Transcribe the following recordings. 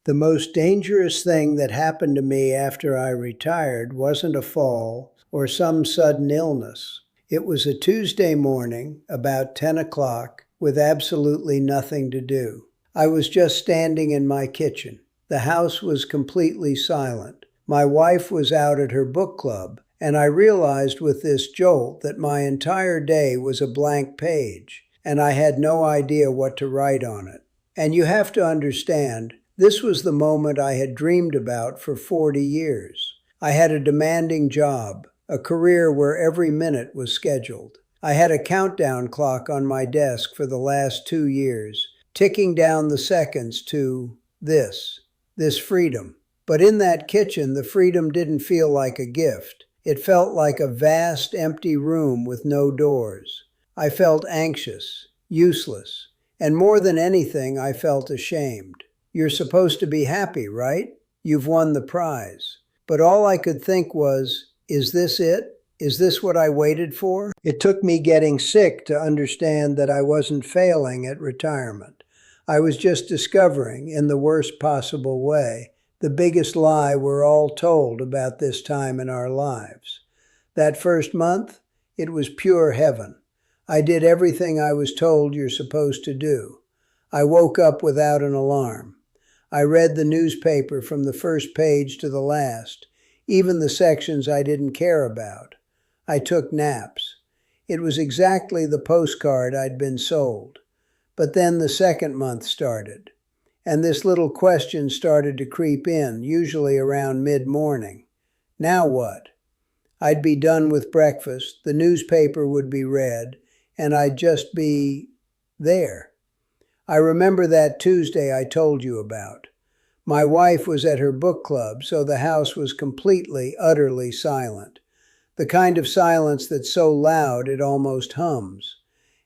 The most dangerous thing that happened to me after I retired wasn't a fall or some sudden illness. It was a Tuesday morning, about 10 o'clock, with absolutely nothing to do. I was just standing in my kitchen. The house was completely silent. My wife was out at her book club, and I realized with this jolt that my entire day was a blank page, and I had no idea what to write on it. And you have to understand, this was the moment I had dreamed about for 40 years. I had a demanding job, a career where every minute was scheduled. I had a countdown clock on my desk for the last 2 years, ticking down the seconds to this freedom. But in that kitchen, the freedom didn't feel like a gift. It felt like a vast, empty room with no doors. I felt anxious, useless, and more than anything, I felt ashamed. You're supposed to be happy, right? You've won the prize. But all I could think was, is this it? Is this what I waited for? It took me getting sick to understand that I wasn't failing at retirement. I was just discovering, in the worst possible way, the biggest lie we're all told about this time in our lives. That first month, it was pure heaven. I did everything I was told you're supposed to do. I woke up without an alarm. I read the newspaper from the first page to the last, even the sections I didn't care about. I took naps. It was exactly the postcard I'd been sold. But then the second month started, and this little question started to creep in, usually around mid-morning. Now what? I'd be done with breakfast, the newspaper would be read, and I'd just be there. I remember that Tuesday I told you about. My wife was at her book club, so the house was completely, utterly silent. The kind of silence that's so loud it almost hums.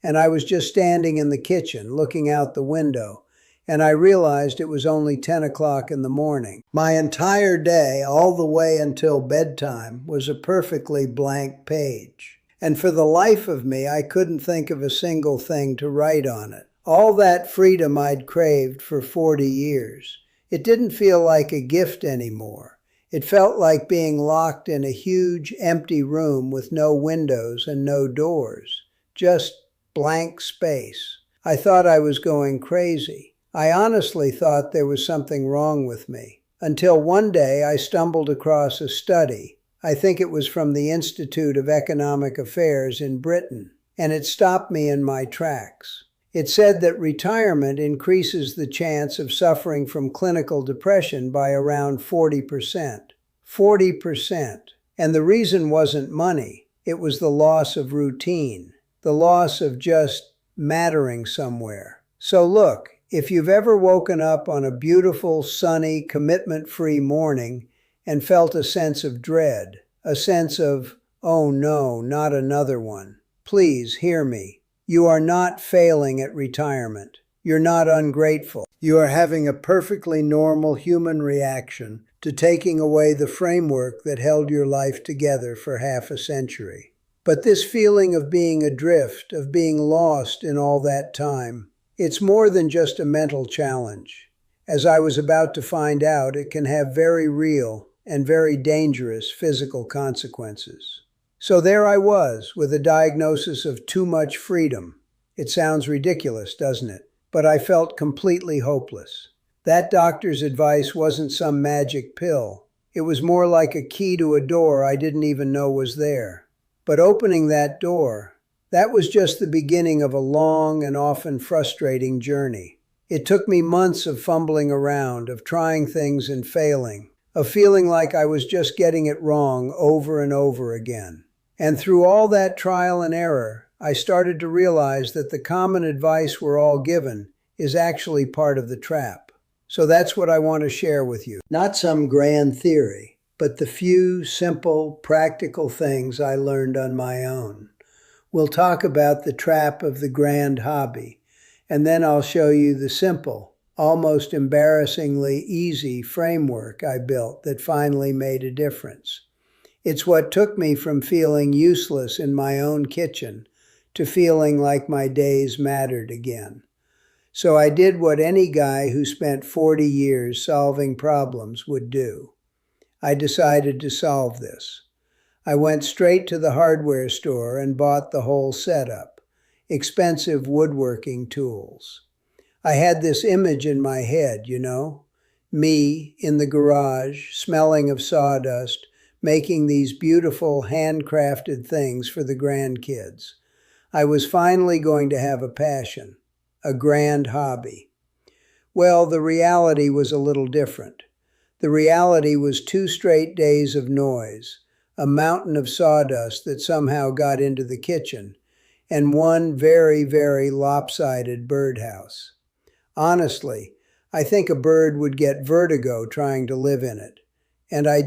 And I was just standing in the kitchen, looking out the window, and I realized it was only 10 o'clock in the morning. My entire day, all the way until bedtime, was a perfectly blank page. And for the life of me, I couldn't think of a single thing to write on it. All that freedom I'd craved for 40 years. It didn't feel like a gift anymore. It felt like being locked in a huge, empty room with no windows and no doors. Just blank space. I thought I was going crazy. I honestly thought there was something wrong with me. Until one day I stumbled across a study. I think it was from the Institute of Economic Affairs in Britain, and it stopped me in my tracks. It said that retirement increases the chance of suffering from clinical depression by around 40%. 40%. And the reason wasn't money. It was the loss of routine. The loss of just mattering somewhere. So look, if you've ever woken up on a beautiful, sunny, commitment-free morning and felt a sense of dread, a sense of, oh no, not another one, please hear me. You are not failing at retirement. You're not ungrateful. You are having a perfectly normal human reaction to taking away the framework that held your life together for half a century. But this feeling of being adrift, of being lost in all that time, it's more than just a mental challenge. As I was about to find out, it can have very real and very dangerous physical consequences. So there I was, with a diagnosis of too much freedom. It sounds ridiculous, doesn't it? But I felt completely hopeless. That doctor's advice wasn't some magic pill. It was more like a key to a door I didn't even know was there. But opening that door, that was just the beginning of a long and often frustrating journey. It took me months of fumbling around, of trying things and failing, of feeling like I was just getting it wrong over and over again. And through all that trial and error, I started to realize that the common advice we're all given is actually part of the trap. So that's what I want to share with you. Not some grand theory, but the few simple, practical things I learned on my own. We'll talk about the trap of the grand hobby, and then I'll show you the simple, almost embarrassingly easy framework I built that finally made a difference. It's what took me from feeling useless in my own kitchen to feeling like my days mattered again. So I did what any guy who spent 40 years solving problems would do. I decided to solve this. I went straight to the hardware store and bought the whole setup, expensive woodworking tools. I had this image in my head, me in the garage, smelling of sawdust, making these beautiful handcrafted things for the grandkids. I was finally going to have a passion, a grand hobby. Well, the reality was a little different. The reality was 2 straight days of noise, a mountain of sawdust that somehow got into the kitchen, and one very, very lopsided birdhouse. Honestly, I think a bird would get vertigo trying to live in it. And I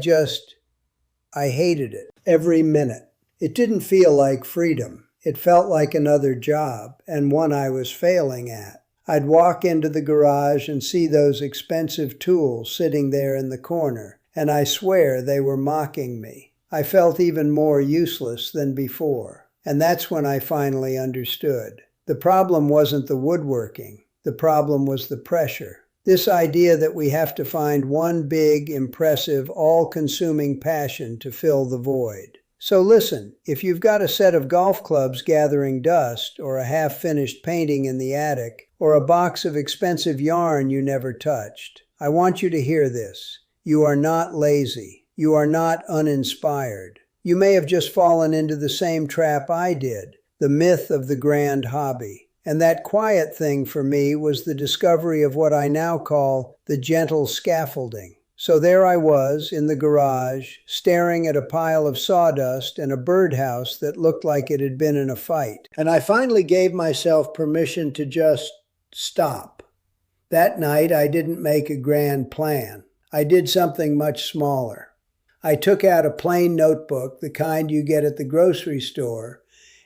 hated it every minute. It didn't feel like freedom. It felt like another job, and one I was failing at. I'd walk into the garage and see those expensive tools sitting there in the corner, and I swear they were mocking me. I felt even more useless than before, and that's when I finally understood. The problem wasn't the woodworking. The problem was the pressure. This idea that we have to find one big, impressive, all-consuming passion to fill the void. So listen, if you've got a set of golf clubs gathering dust, or a half-finished painting in the attic, or a box of expensive yarn you never touched, I want you to hear this. You are not lazy. You are not uninspired. You may have just fallen into the same trap I did, the myth of the grand hobby. And that quiet thing for me was the discovery of what I now call the gentle scaffolding. So there I was in the garage, staring at a pile of sawdust and a birdhouse that looked like it had been in a fight. And I finally gave myself permission to just stop. That night I didn't make a grand plan. I did something much smaller. I took out a plain notebook, the kind you get at the grocery store,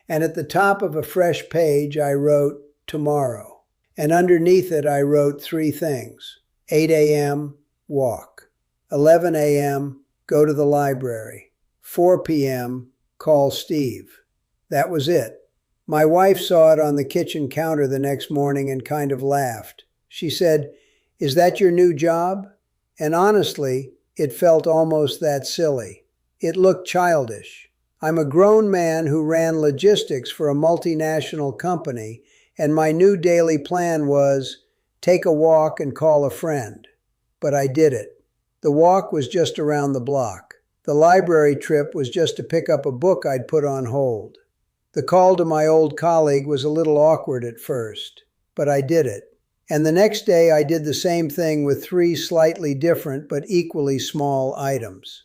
and at the top of a fresh page I wrote, tomorrow. And underneath it I wrote 3 things. 8 a.m., walk. 11 a.m., go to the library. 4 p.m., call Steve. That was it. My wife saw it on the kitchen counter the next morning and kind of laughed. She said, "Is that your new job?" And honestly, it felt almost that silly. It looked childish. I'm a grown man who ran logistics for a multinational company, and my new daily plan was take a walk and call a friend. But I did it. The walk was just around the block. The library trip was just to pick up a book I'd put on hold. The call to my old colleague was a little awkward at first, but I did it. And the next day I did the same thing with 3 slightly different but equally small items.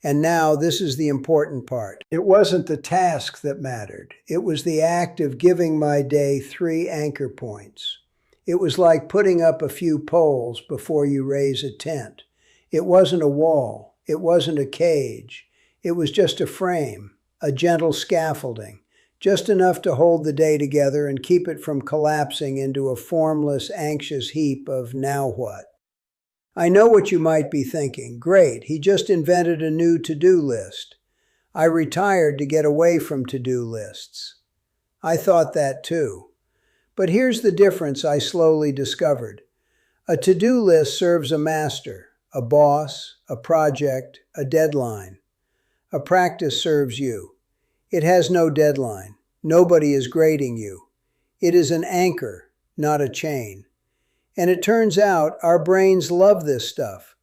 And now this is the important part. It wasn't the task that mattered. It was the act of giving my day 3 anchor points. It was like putting up a few poles before you raise a tent. It wasn't a wall. It wasn't a cage. It was just a frame, a gentle scaffolding, just enough to hold the day together and keep it from collapsing into a formless, anxious heap of now what. I know what you might be thinking. Great, he just invented a new to-do list. I retired to get away from to-do lists. I thought that too. But here's the difference I slowly discovered. A to-do list serves a master, a boss, a project, a deadline. A practice serves you. It has no deadline. Nobody is grading you. It is an anchor, not a chain. And it turns out our brains love this stuff.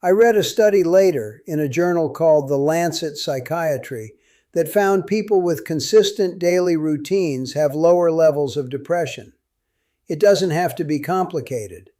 I read a study later in a journal called The Lancet Psychiatry that found people with consistent daily routines have lower levels of depression. It doesn't have to be complicated.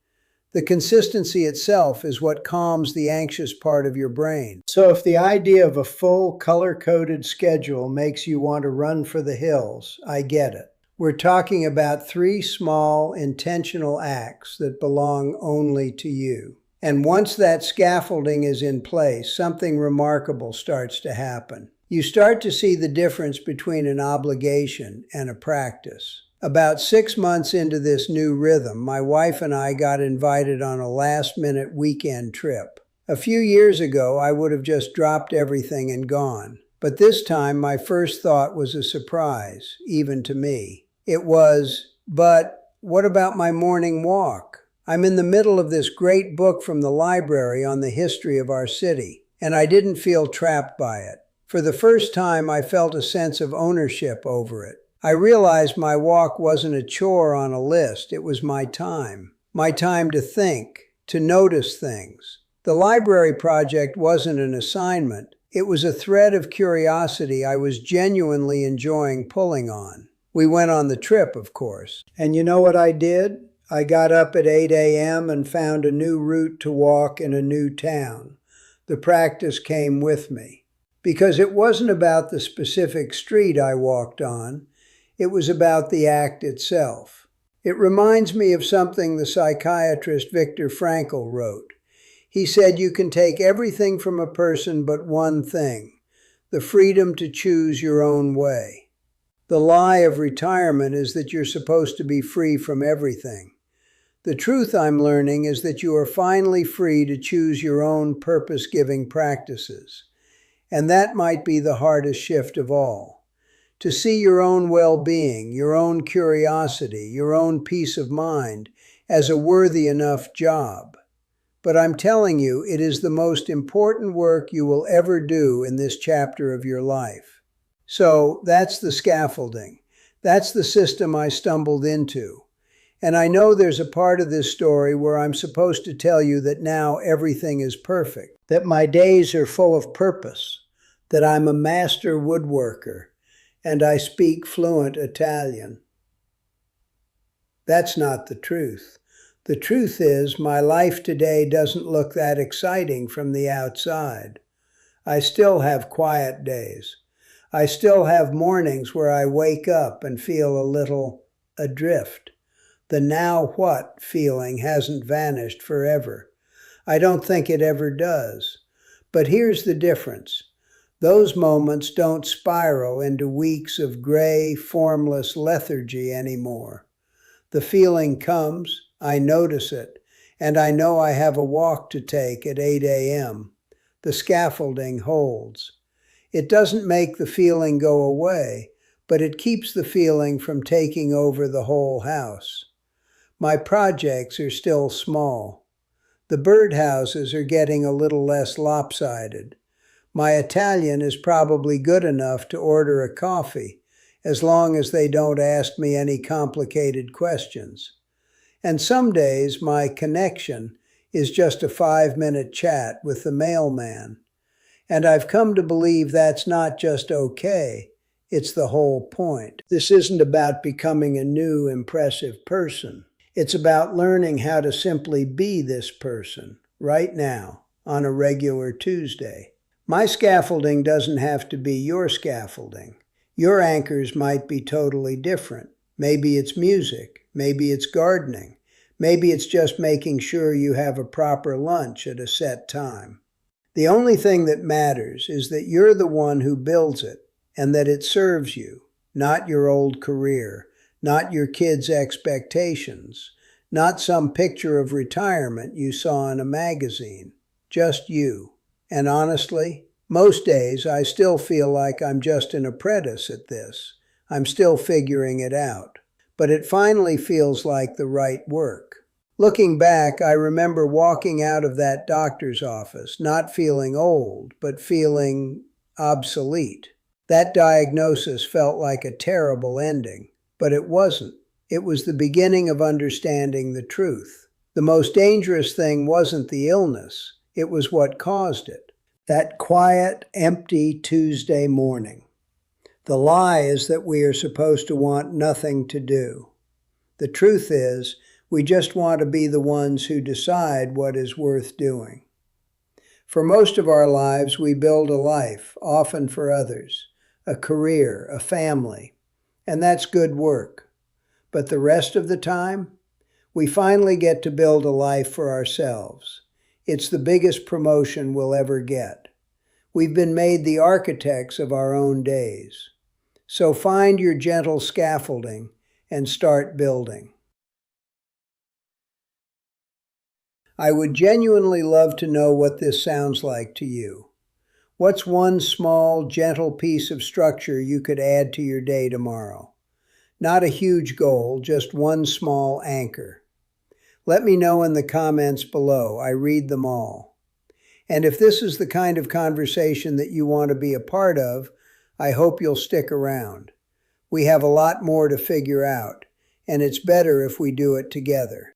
The consistency itself is what calms the anxious part of your brain. So if the idea of a full color-coded schedule makes you want to run for the hills, I get it. We're talking about 3 small, intentional acts that belong only to you. And once that scaffolding is in place, something remarkable starts to happen. You start to see the difference between an obligation and a practice. About 6 months into this new rhythm, my wife and I got invited on a last-minute weekend trip. A few years ago, I would have just dropped everything and gone. But this time, my first thought was a surprise, even to me. It was, but what about my morning walk? I'm in the middle of this great book from the library on the history of our city, and I didn't feel trapped by it. For the first time, I felt a sense of ownership over it. I realized my walk wasn't a chore on a list, it was my time to think, to notice things. The library project wasn't an assignment, it was a thread of curiosity I was genuinely enjoying pulling on. We went on the trip, of course. And you know what I did? I got up at 8 a.m. and found a new route to walk in a new town. The practice came with me. Because it wasn't about the specific street I walked on, it was about the act itself. It reminds me of something the psychiatrist Viktor Frankl wrote. He said you can take everything from a person but one thing, the freedom to choose your own way. The lie of retirement is that you're supposed to be free from everything. The truth I'm learning is that you are finally free to choose your own purpose-giving practices. And that might be the hardest shift of all. To see your own well-being, your own curiosity, your own peace of mind as a worthy enough job. But I'm telling you, it is the most important work you will ever do in this chapter of your life. So that's the scaffolding. That's the system I stumbled into. And I know there's a part of this story where I'm supposed to tell you that now everything is perfect, that my days are full of purpose, that I'm a master woodworker, and I speak fluent Italian. That's not the truth. The truth is, my life today doesn't look that exciting from the outside. I still have quiet days. I still have mornings where I wake up and feel a little adrift. The now what feeling hasn't vanished forever. I don't think it ever does. But here's the difference. Those moments don't spiral into weeks of gray, formless lethargy anymore. The feeling comes, I notice it, and I know I have a walk to take at 8 a.m. The scaffolding holds. It doesn't make the feeling go away, but it keeps the feeling from taking over the whole house. My projects are still small. The birdhouses are getting a little less lopsided. My Italian is probably good enough to order a coffee, as long as they don't ask me any complicated questions. And some days my connection is just a 5-minute chat with the mailman. And I've come to believe that's not just okay, it's the whole point. This isn't about becoming a new, impressive person. It's about learning how to simply be this person, right now, on a regular Tuesday. My scaffolding doesn't have to be your scaffolding. Your anchors might be totally different. Maybe it's music. Maybe it's gardening. Maybe it's just making sure you have a proper lunch at a set time. The only thing that matters is that you're the one who builds it and that it serves you, not your old career, not your kids' expectations, not some picture of retirement you saw in a magazine, just you. And honestly, most days I still feel like I'm just an apprentice at this. I'm still figuring it out. But it finally feels like the right work. Looking back, I remember walking out of that doctor's office, not feeling old, but feeling obsolete. That diagnosis felt like a terrible ending, but it wasn't. It was the beginning of understanding the truth. The most dangerous thing wasn't the illness, it was what caused it. That quiet, empty Tuesday morning. The lie is that we are supposed to want nothing to do. The truth is, we just want to be the ones who decide what is worth doing. For most of our lives, we build a life, often for others, a career, a family, and that's good work. But the rest of the time, we finally get to build a life for ourselves. It's the biggest promotion we'll ever get. We've been made the architects of our own days. So find your gentle scaffolding and start building. I would genuinely love to know what this sounds like to you. What's one small, gentle piece of structure you could add to your day tomorrow? Not a huge goal, just one small anchor. Let me know in the comments below. I read them all. And if this is the kind of conversation that you want to be a part of, I hope you'll stick around. We have a lot more to figure out, and it's better if we do it together.